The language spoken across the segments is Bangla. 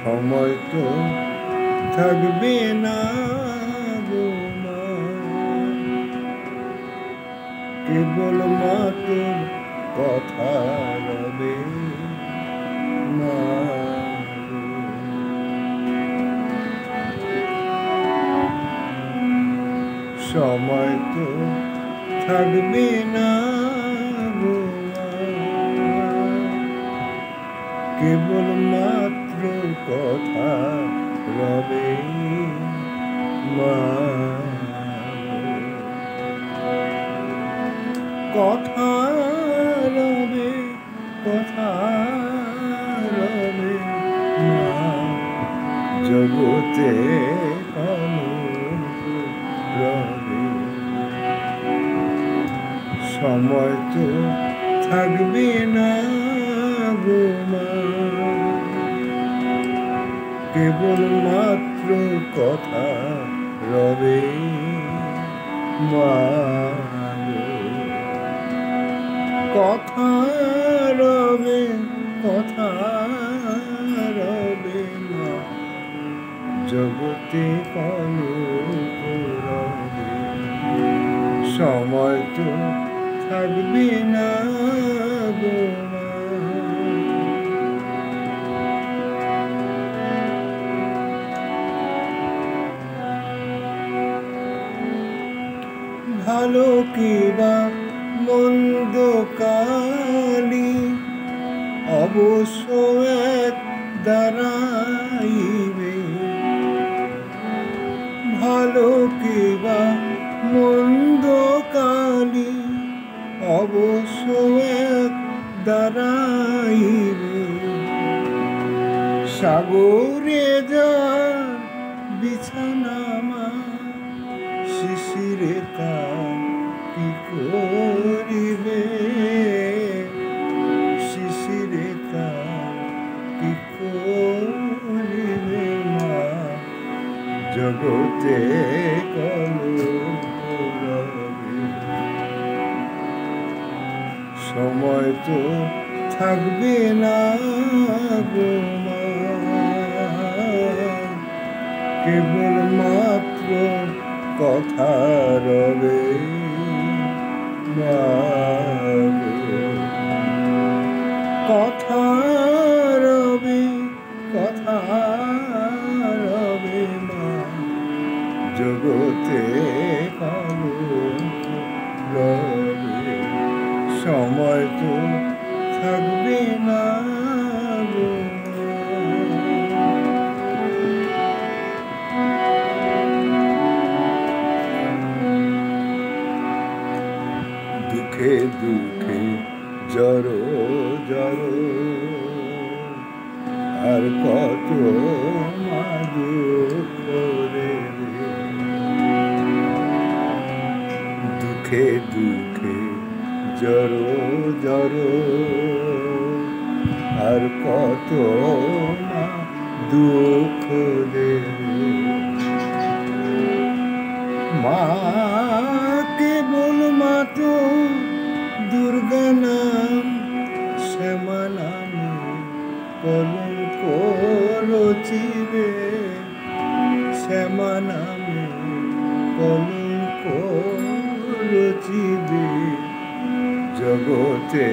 সময় তো থাকবে না গো মা, কেবল মা তোর কথা রবে মা। সময় তো থাকবে না গো মা, কেবল মাত্র কথা রবে মা। কথা রবে, কথা রবে মা, জগতে কলঙ্ক রবে। সময় তো থাকবে না গো মা, কেবল মাত্র কথা রবে মা। কথা রবে, কথা রবে মা, জগতে কলঙ্ক রবে। সময় তো থাকবে না গো মা। ভালো কি বা মন্দ কালি অবশ্য এক দাঁড়াইবে। ভালো কি বা মন্দ কালি অবশ্য এক দাঁড়াইবে। সাগরে যার বিছানা মা, শিশিরে তার কি করিবে। শিশিরে তার কি করিবে মা, জগতে কলঙ্ক রবে। সময় তো থাকবে না গো মা, কেবল মাত্র কথা রবে মা। কথা রবে, কথা রবে মা, জগতে কলঙ্ক রবে। সময় তো থাকবে না গো। দুঃখে দুঃখে জড়ো জড়ো, আর কত মা দুঃখ দেবে। দুঃখে দুঃখে জড়ো জড়ো, আর কত মা দুঃখ দেবে। মা কেবল মা তো দুর্গা নাম, শ্যামা নামে কলঙ্ক রচিবে। শ্যামা নামে কলঙ্ক রচিবে, জগতে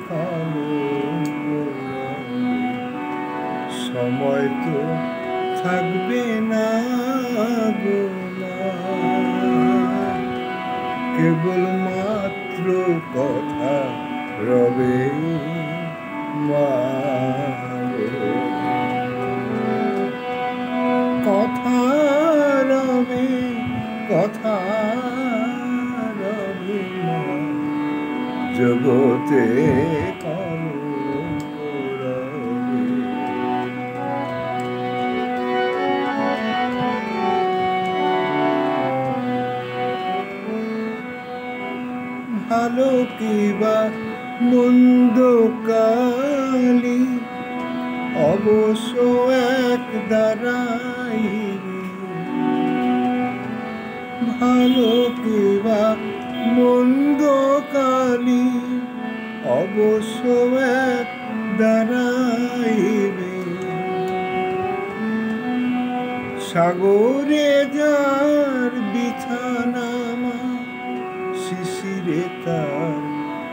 কলঙ্ক রবে। সময় তো থাকবে না গো মা, কেবল মাত্র কথা রবে মা। কথা রবে, কথা রবে মা, জগতে কলঙ্ক রবে। ভালো কি বা মন্দ কালি অবশ্য এক দাঁড়াইবে। ভালো কি বা মন্দ কালি অবশ্য এক দাঁড়াইবে। সাগরে যার বিছানা মা, শিশিরে তার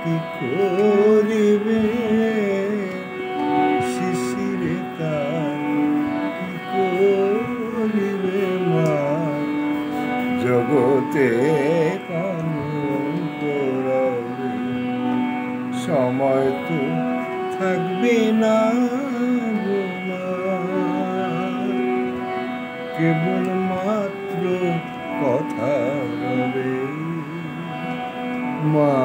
কি করিবে, শিশিরে তার কি করিবে মা, জগতে কানুন করাবে, সময় তো থাকবে না গো মা, কেবল মাত্র কথা রবে মা।